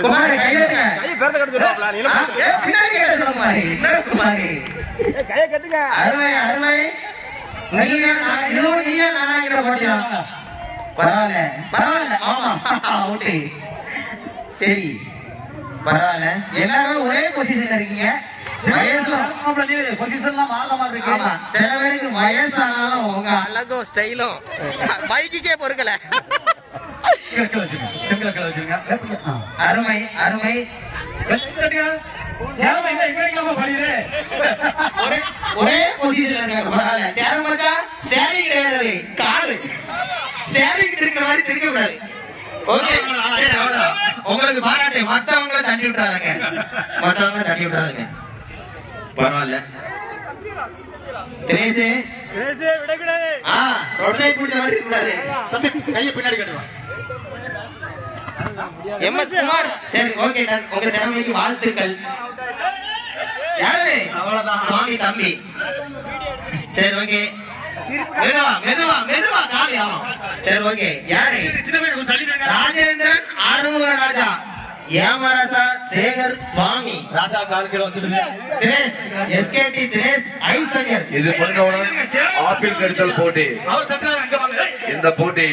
குமாரி கையெடுங்க. பின்னாடி கேட்டது குமாரி. குமாரி கையை கட்டுங்க. அருமை அருமை. இதுவும் நீயா நானாங்கிற போட்டியா? பரவாயில்ல பரவாயில்ல. ஆமா அவுட்டு. சரி பரவாயில்ல. எல்லாரும் ஒரே பொசிஷன்ல இருக்கீங்க. சில பேருக்கு வயசானாலும் உங்க அழகும் ஸ்டைலும் பைக்கே பொறுக்கல. அருமை அருமை. ஒரே பொசிஷன்ல இருக்காங்க. சேரம் மச்சா ஸ்டேரிங் கிடையாது, காலு ஸ்டேரிங் இருக்கிற மாதிரி திருக்க கூடாது. உங்களுக்கு பாராட்டு. மத்தவங்களை தள்ளி விட்டுறாங்க, மத்தவங்களை தள்ளி விட்டுறாங்க. பரவாயில்ல. எம்எஸ் குமார். சரி ஓகே, உங்க திறமைக்கு வாழ்த்துக்கள். யாரு? சுவாமி தம்பி. சரி ஓகே, மெதுவா மெதுவா மெதுவா காலி. ஆமா சரி ஓகே. யாரு? ராஜேந்திரன் ஆறுமுக ராஜா, ஏமராசா சேகர் சுவாமி, ராசா கால்கிலோ தினேஷ் எஸ்கேடி தினேஷ் ஐசங்கர். இது பொண்ணோட ஆப்பிள் கடித்தல் போட்டி. இந்த போட்டி